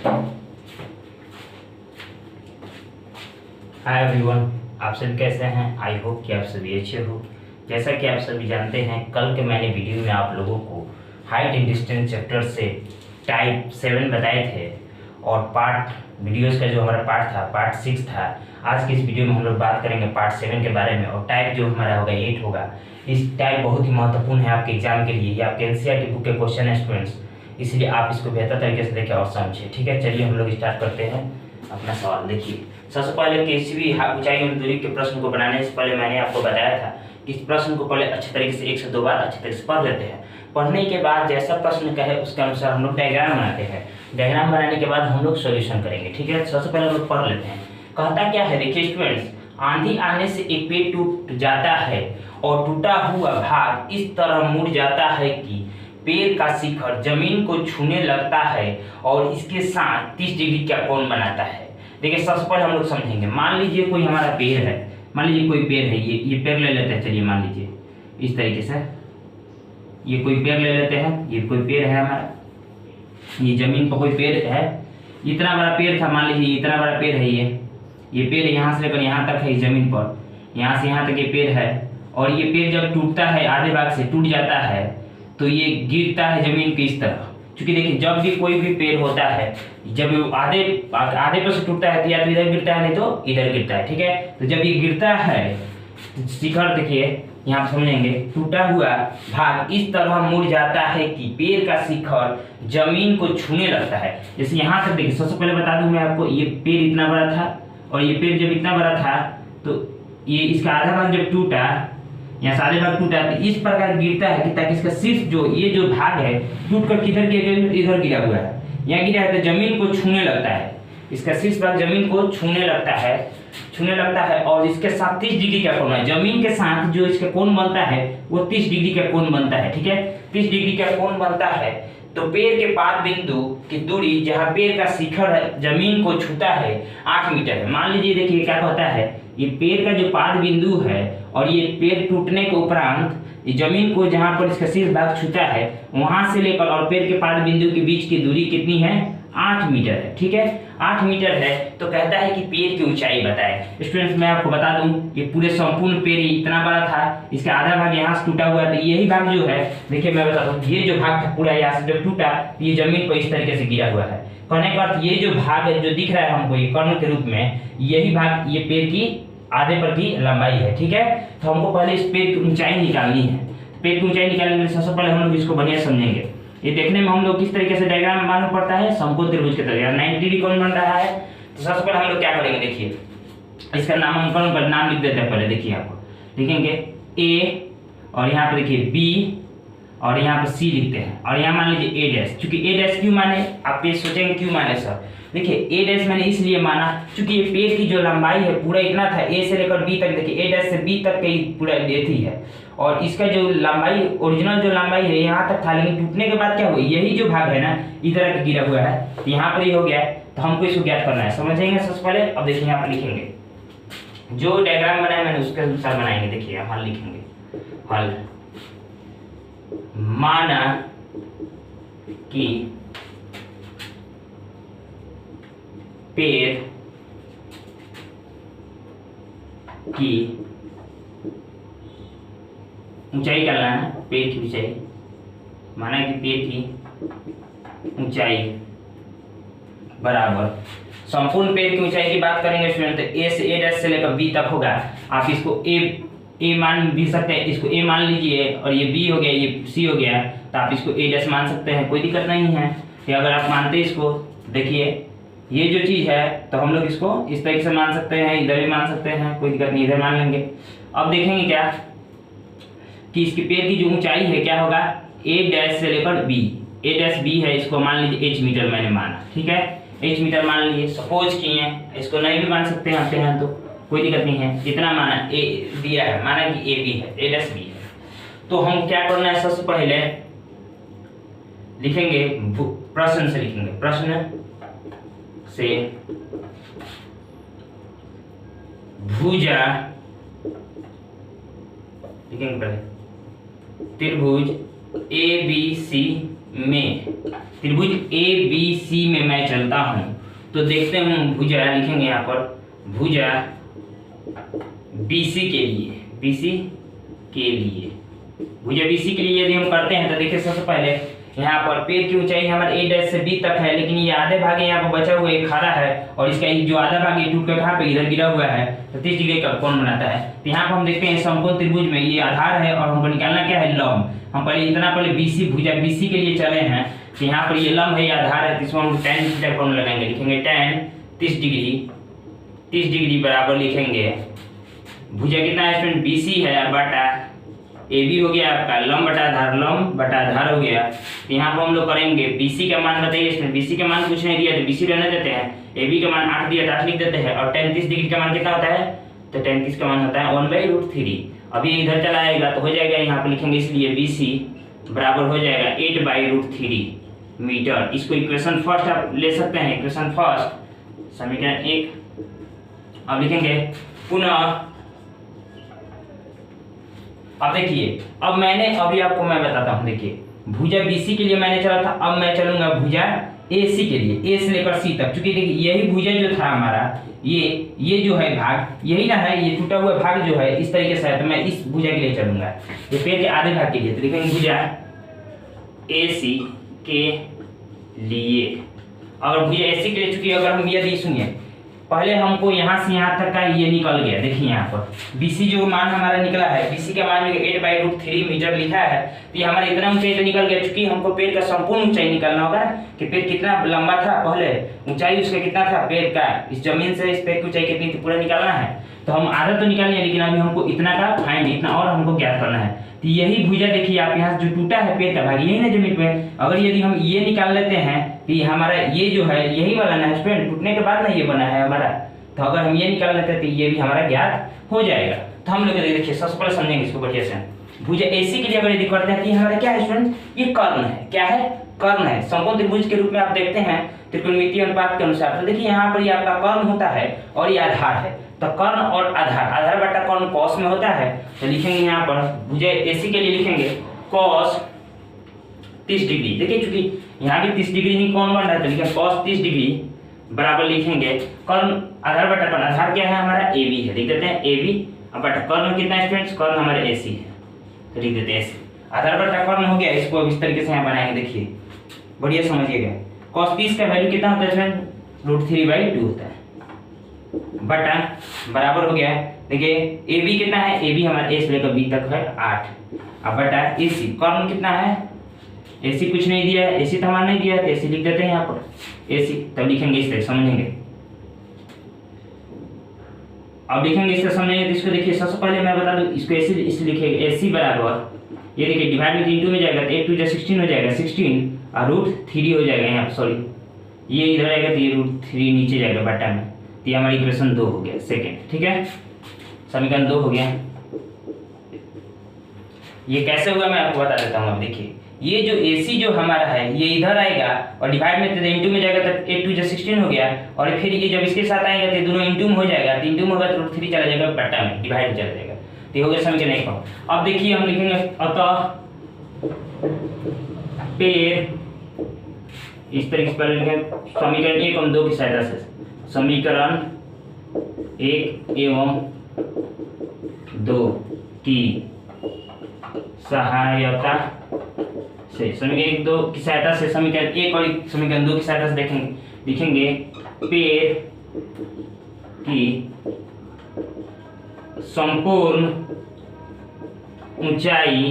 Hi everyone, आप सब कैसे हैं? आई होप कि आप सभी अच्छे हो। जैसा कि आप सभी जानते हैं, कल के मैंने वीडियो में आप लोगों को हाइट एंड डिस्टेंस चैप्टर से टाइप 7 बताए थे और पार्ट वीडियोस का जो हमारा पार्ट था पार्ट 6 था। आज की इस वीडियो में हम लोग बात करेंगे पार्ट 7 के बारे में और टाइप जो हमारा होगा 8 होगा। इस टाइप बहुत ही महत्वपूर्ण है आपके एग्जाम के लिए। ये आपके एनसीईआरटी बुक के क्वेश्चन है स्टूडेंट्स, इसलिए आप इसको बेहतर तरीके से देखें और समझें। ठीक है, चलिए हम लोग स्टार्ट करते हैं अपना सवाल। देखिए, सबसे पहले किसी भी ऊंचाई एवं दूरी के प्रश्न को बनाने से पहले मैंने आपको बताया था कि इस प्रश्न को पहले अच्छे तरीके से 1 से 2 बार अच्छे तरीके से पढ़ लेते हैं। पढ़ने के बाद जैसा प्रश्न कहे उसके अनुसार हम लोग डायग्राम बनाते हैं। डायग्राम बनाने के बाद हम लोग सॉल्यूशन करेंगे। ठीक है, सबसे पहले हम लोग पढ़ लेते हैं। कहता क्या है, देखिए स्टूडेंट्स, आंधी आने से एक पेड़ टूट जाता है और टूटा हुआ भाग इस तरह मुड़ जाता है कि पेड़ का शिखर जमीन को छूने लगता है और इसके साथ 30 डिग्री का कोण बनाता है। देखिए, सबसे पहले हम लोग समझेंगे। मान लीजिए कोई हमारा पेड़ है, मान लीजिए कोई पेड़ है, ये पेड़ ले लेते हैं। चलिए मान लीजिए इस तरीके से ये कोई पेड़ ले लेते हैं। ये कोई पेड़ है हमारा, ये जमीन पर कोई पेड़ है। इतना बड़ा पेड़ था, मान लीजिए इतना बड़ा पेड़ है। ये पेड़ यहाँ से लेकर यहाँ तक है जमीन पर, यहाँ से यहाँ तक ये पेड़ है। और ये पेड़ जब टूटता है, आधे भाग से टूट जाता है, तो ये गिरता है जमीन के इस तरफ। क्योंकि देखिए, जब भी कोई भी पेड़ होता है, जब आधे पर से टूटता है तो या तो इधर गिरता है नहीं तो इधर गिरता है। ठीक है, तो जब ये गिरता है शिखर, देखिए यहाँ पर समझेंगे, टूटा हुआ भाग इस तरह मुड़ जाता है कि पेड़ का शिखर जमीन को छूने लगता है। जैसे यहाँ तक देखिए, सबसे पहले बता दूं मैं आपको, ये पेड़ इतना बड़ा था और ये पेड़ जब इतना बड़ा था तो ये इसका आधा भाग जब टूटा, यहाँ से आधे भाग टूटा, तो इस प्रकार गिरता है कि ताकि इसका सिर्फ जो ये जो भाग है टूट कर किधर गिरा, इधर गिरा हुआ है, यहाँ गिरा है तो जमीन को छूने लगता है। इसका शीर्ष भाग जमीन को छूने लगता है और इसके साथ 30 डिग्री का कोण है। जमीन के साथ जो इसका कोण बनता है वो 30 डिग्री का कोण बनता है। ठीक है, 30 डिग्री का कोण बनता है। तो पेड़ के पाद बिंदु की दूरी जहाँ पेड़ का शिखर जमीन को छूता है 8 मीटर है। मान लीजिए, देखिए क्या कहता है, ये पेड़ का जो पाद बिंदु है और ये पेड़ टूटने के उपरांत जमीन को जहां पर इसका शीर्ष भाग छूता है वहां से लेकर और पेड़ के पाद बिंदु के बीच की दूरी कितनी है? 8 मीटर है। ठीक है, 8 मीटर है। तो कहता है कि पेड़ की ऊंचाई बताए। स्टूडेंट्स, मैं आपको बता दूं, ये पूरे संपूर्ण पेड़ इतना बड़ा था, इसका आधा भाग यहाँ से टूटा हुआ था। यही भाग जो है, देखिए मैं बताता हूँ, ये जो भाग था पूरा यहाँ से जब टूटा ये जमीन पर इस तरीके से गिरा हुआ है। कहने का अर्थ, ये जो भाग है जो दिख रहा है हमको ये कर्ण के रूप में, यही भाग ये पेड़ की आधे पर की लंबाई है। ठीक है, तो हमको पहले इस पेड़ की ऊंचाई निकालनी है। पेड़ की ऊंचाई निकालने के लिए सबसे पहले हम लोग इसको बढ़िया समझेंगे। ये देखने में हम लोग किस तरीके से डायग्राम मालूम पड़ता है, समकोण त्रिभुज के तरह 90 डिग्री कोण बन रहा है। तो सबसे पहले हम लोग क्या करेंगे, देखिए इसका नामांकन पर नाम लिख देते हैं। पहले देखिए आपको लिखेंगे ए और यहाँ पर देखिए बी और यहाँ पर सी लिखते हैं और यहाँ मान लीजिए ए डैश। चूंकि ए डैश क्यों माने, आप ये सोचेंगे क्यों माने सर? देखिए, ए डैश मैंने इसलिए माना क्योंकि ये पेड़ की जो लंबाई है पूरा इतना था, ए से लेकर बी तक। देखिए, ए डैश से बी तक की पूरा एथी है और इसका जो लंबाई ओरिजिनल जो लंबाई है यहाँ तक था, लेकिन टूटने के बाद क्या हुआ, यही जो भाग है ना इधर का गिरा हुआ है, तो यहाँ पर ये हो गया। तो हमको इसको ज्ञात करना है, समझेंगे सबसे पहले। अब देखिए यहाँ पर लिखेंगे, जो डायग्राम बनाया मैंने उसके अनुसार बनाएंगे। देखिए यहाँ लिखेंगे, हल माना कि पेड़ की ऊंचाई क्या लेना है, पेड़ की ऊंचाई, माना कि पेड़ की ऊंचाई बराबर संपूर्ण पेड़ की ऊंचाई की बात करेंगे स्टूडेंट, तो ए से ए डैश से लेकर बी तक होगा। आप इसको ए मान भी सकते हैं, इसको ए मान लीजिए और ये बी हो गया, ये सी हो गया, तो आप इसको ए डैश मान सकते हैं, कोई दिक्कत नहीं है। तो अगर आप मानते हैं इसको, देखिए ये जो चीज है तो हम लोग इसको इस तरीके से मान सकते हैं, इधर भी मान सकते हैं, कोई दिक्कत नहीं, इधर मान लेंगे। अब देखेंगे क्या कि इसके पेड़ की जो ऊंचाई है क्या होगा, ए डैश से लेकर बी, ए डैश बी है, इसको मान लीजिए एच मीटर मैंने माना। ठीक है, एच मीटर मान लीजिए, सपोज किए, इसको नहीं भी मान सकते हैं तो कोई दिक्कत नहीं है। इतना माना, ए दिया है, माना कि ए बी है, ए डैश बी है। तो हम क्या करना है, सबसे पहले लिखेंगे प्रश्न से, लिखेंगे प्रश्न से भुजा, लिखेंगे पहले त्रिभुज ए बी सी में त्रिभुज ए बी सी में मैं चलता हूं तो देखते हैं भुजा लिखेंगे यहाँ पर भुजा बीसी के लिए भुजा बीसी के लिए यदि हम करते हैं तो देखिए सबसे पहले यहाँ पर पेड़ की ऊंचाई हमारे ए डैश से बी तक है, लेकिन ये आधे भाग यहाँ पर बचा हुआ एक खारा है और इसका जो आधा भाग ये टूट कर कहाँ पे इधर गिरा हुआ है तो 30 डिग्री का कोण बनाता है। तो यहाँ पर हम देखते हैं समकोण त्रिभुज में ये आधार है और हमको निकालना क्या है लंब। हम पहले बीसी भुजा बीसी के लिए चले हैं तो यहाँ पर ये लंब है ये आधार है, तो इसमें हम tan थीटा कोण लगाएंगे, लिखेंगे tan 30 डिग्री बराबर लिखेंगे भुजा कितना है स्टूडेंट बीसी है बटा ए बी हो गया आपका लंब बटा आधार हो गया। तो यहाँ पर हम लोग करेंगे बीसी का मान बताइए इसमें, बीसी का मान कुछ नहीं दिया तो बीसी रहने देते हैं, ए बी का मान 8 दिया तो 8 लिख देते हैं और tan 30 डिग्री का मान कितना होता है तो tan 30 का मान होता है 1/√3। अभी इधर चला आएगा तो हो जाएगा यहाँ पर लिखेंगे इसलिए बीसी बराबर हो जाएगा 8/√3 मीटर। इसको इक्वेशन फर्स्ट आप ले सकते हैं, इक्वेशन फर्स्ट समीकरण 1। अब लिखेंगे पुनः अब देखिए अब मैंने अभी आपको मैं बताता हूं, देखिए भुजा बीसी के लिए मैंने चला था, अब मैं चलूंगा भुजा एसी के लिए, ए से लेकर सी तक। क्योंकि देखिए यही भुजा जो था हमारा ये जो है भाग यही ना है, ये टूटा हुआ भाग जो है इस तरीके से है, तो मैं इस भुजा के लिए चलूंगा ये पेड़ के आधे भाग के लिए। तो देखेंगे भुजा एसी के लिए, अगर भुजा एसी के लिए चूंकि अगर हम यदि सुनिए पहले हमको यहाँ से यहाँ तक का ये निकल गया, देखिए यहाँ पर बीसी जो मान हमारा निकला है, बीसी का मान 8/√3 मीटर लिखा है, तो ये हमारा इतना ऊंचाई तो निकल गया। चूंकि हमको पेड़ का संपूर्ण ऊंचाई निकालना होगा कि पेड़ कितना लंबा था, पहले ऊंचाई उसका कितना था पेड़ का, इस जमीन से इस पेड़ की ऊंचाई कितनी थी पूरा निकालना है। तो हम आधा तो निकाल लिया, लेकिन अभी हमको इतना का फाइंड इतना और हमको ज्ञात करना है। तो यही भुजा देखिए आप यहाँ जो टूटा है पेड़ का भाग यही ना जमीन पे, अगर यदि हम ये निकाल लेते हैं तो हमारा ये जो है यही वाला ना स्टूडेंट टूटने के बाद ना ये बना है हमारा, तो अगर हम ये निकाल लेते हैं तो ये भी हमारा ज्ञात हो जाएगा। तो हम लोग देखिए सबसे पहले समझेंगे इसको बढ़िया से। भुजा एसी के लिए अगर यदि करते हैं तो हमारा क्या है स्टूडेंट, ये कर्ण है, क्या है कर्ण है। समकोण त्रिभुज के रूप में आप देखते हैं त्रिकोणमितीय अनुपात के अनुसार। तो देखिए यहाँ पर ये आपका कर्ण होता है और ये आधार है, तो कर्ण और आधार बटा कर्ण कॉस में होता है। तो लिखेंगे यहाँ पर भुजा एसी के लिए लिखेंगे कॉस 30 डिग्री। देखिए चूंकि यहाँ भी 30 डिग्री ही कौन बन रहा है तो लिखेंगे कॉस 30 डिग्री बराबर लिखेंगे कर्ण आधार बटा कर्ण, आधार क्या है हमारा ए बी है, लिख देते हैं ए बी, अब बटा कर्ण कितना स्टूडेंट्स, कर्ण हमारे ए सी है तो लिख देते हैं एसी। आधार बटा कर्ण हो गया, इसको इस तरीके से यहाँ बनाएंगे, देखिए बढ़िया समझिएगा। cos 30 का वैल्यू कितना होता है स्टूडेंट, √3/2 होता है बटा बराबर हो गया। देखिए ए बी कितना है, ए बी हमारा ए से लेकर बी तक है 8, अब बटा ए सी, कर्ण कितना है, ए सी कुछ नहीं दिया है, ए सी तो हमारा नहीं दिया है तो ए सी लिख देते हैं यहाँ पर ए सी। तब लिखेंगे इस तरह समझेंगे, अब लिखेंगे इस तरह समझेंगे। तो इसको देखिए सबसे पहले मैं बता दूं इसको ए सी इसलिए लिखेंगे ए सी बराबर ये देखिए डिवाइड में 3 2 में जाएगा तो 8 2 जा 16 हो जाएगा, 16 और √3 हो जाएगा यहाँ पर, सॉरी ये इधर आएगा तो ये √3 नीचे जाएगा बटा में, तो ये हमारी इक्वेशन 2 हो गया सेकेंड, ठीक है समीकरण 2 हो गया। ये कैसे हुआ मैं आपको बता देता हूँ। अब देखिए ये जो AC जो हमारा है ये इधर आएगा और डिवाइड में इनटू में जाएगा तो 8 2 जा 16 हो गया, और फिर ये जब इसके साथ आएगा तो दोनों इनटू में हो जाएगा, तो इनटू में होगा तो √3 चला जाएगा बटा में, डिवाइड में चला जाएगा, तो ये हो गया समीकरण 1। अब देखिए हम लिखेंगे अतः पेड़ इस तरीके से लिखेंगे समीकरण 1 एवं 2 की सहायता से, समीकरण 1 एवं 2 की सहायता से, समीकरण 1 2 की सहायता से समीकरण 1 और समीकरण 2 की सहायता से देखेंगे लिखेंगे पेड़ की संपूर्ण ऊंचाई,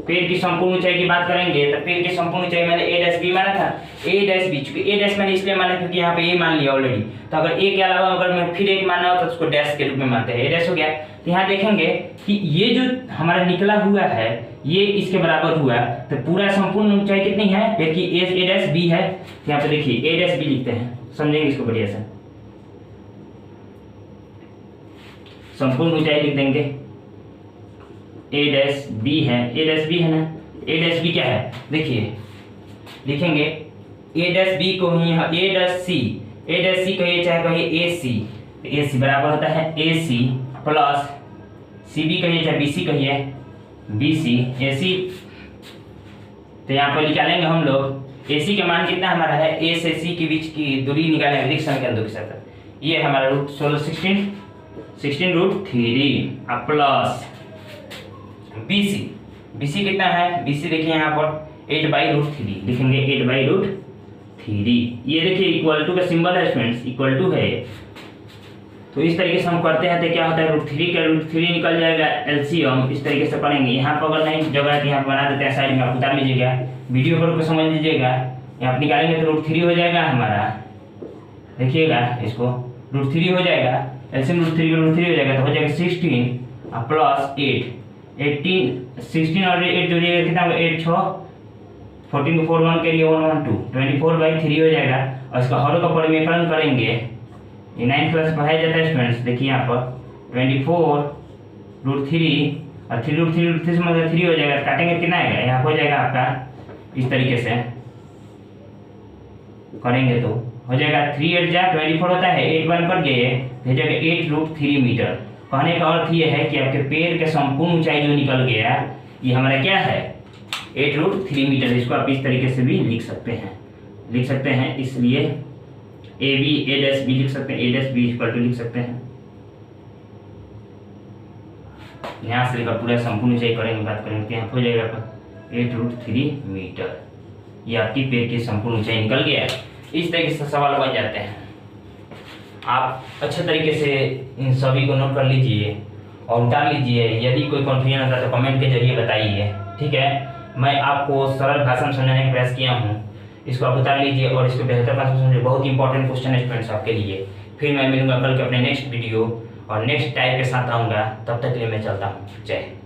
पेड़ की संपूर्ण ऊंचाई की बात करेंगे तो पेड़ की संपूर्ण ऊंचाई मैंने a' माना था, a' चूंकि a' मैंने इसलिए माना क्योंकि यहाँ पे a मान लिया ऑलरेडी, तो अगर a के अलावा अगर मैं फिर एक मानना हो तो उसको डैश के रूप में मानते हैं, a' हो गया। तो यहाँ देखेंगे कि ये जो हमारा निकला हुआ है ये इसके बराबर हुआ, तो पूरा संपूर्ण ऊंचाई कितनी है, देखिए a' है, यहाँ पे देखिए a' लिखते हैं, समझेंगे इसको बढ़िया से, संपूर्ण ऊंचाई लिख देंगे a' है ना, a' क्या है देखिए लिखेंगे a' को ही a' कहिए चाहे कहिए AC बराबर होता है AC प्लस CB कहिए चाहे BC कहिए BC, AC तो यहाँ पर निकालेंगे हम लोग AC का मान कितना हमारा है, A से C के बीच की दूरी निकालेंगे रिक्त समीकरण 2 के साथ। ये हमारा रूट 16 रूट 3 अब प्लस BC कितना है, BC देखिए यहाँ पर 8/√3 लिखेंगे 8/√3। ये देखिए इक्वल टू का सिंबल है स्टूडेंट्स, इक्वल टू है। तो इस तरीके से हम करते हैं तो क्या होता है, √3 का √3 निकल जाएगा, एलसीएम इस तरीके से पढ़ेंगे। यहाँ पर अगर नहीं जगह है तो यहाँ पर बना देते हैं, साइड में आप उतार लीजिएगा, वीडियो पर समझ लीजिएगा। यहाँ पर निकालेंगे तो √3 हो जाएगा हमारा, देखिएगा इसको √3 हो जाएगा, एलसीएम √3 हो जाएगा तो हो जाएगा 16 प्लस 16 और 8 जोड़िएगा कितना होगा, 8 6 14 को 4 1 के लिए 112 24/3 हो जाएगा। और इसका हरों का परिमेयकरण करेंगे, ये 9th क्लास पढ़ाया जाता है स्टूडेंट्स। देखिए यहाँ पर 24√3 और 3√3 से मतलब 3 हो जाएगा, काटेंगे कितना आएगा, यहाँ हो जाएगा आपका इस तरीके से करेंगे तो हो जाएगा 3 8 जा 24 होता है, 8 1 कट गए हो जाएगा 8√3 मीटर। कहने का अर्थ ये है कि आपके पेड़ के संपूर्ण ऊंचाई जो निकल गया ये हमारा क्या है, 8√3 मीटर। इसको आप इस तरीके से भी लिख सकते हैं, इसलिए A भी लिख सकते हैं, A' भी इक्वल टू लिख सकते हैं। यहाँ से लेकर पूरा संपूर्ण ऊंचाई करेंगे, बात करेंगे यहाँ हो जाएगा 8√3 मीटर। ये आपकी पेड़ की संपूर्ण ऊंचाई निकल गया है। इस तरीके से सवाल बन जाते हैं। आप अच्छे तरीके से इन सभी को नोट कर लीजिए और उतार लीजिए। यदि कोई कन्फ्यूजन होता है तो कमेंट के जरिए बताइए, ठीक है। मैं आपको सरल भाषा में समझाने का प्रयास किया हूँ, इसको आप उतार लीजिए और इसको बेहतर भाषा में समझिए। बहुत इंपॉर्टेंट क्वेश्चन है स्टूडेंट्स आपके लिए। फिर मैं मिलूंगा कल के अपने नेक्स्ट वीडियो और नेक्स्ट टाइप के साथ आऊँगा। तब तक के लिए मैं चलता हूँ। जय हिंद।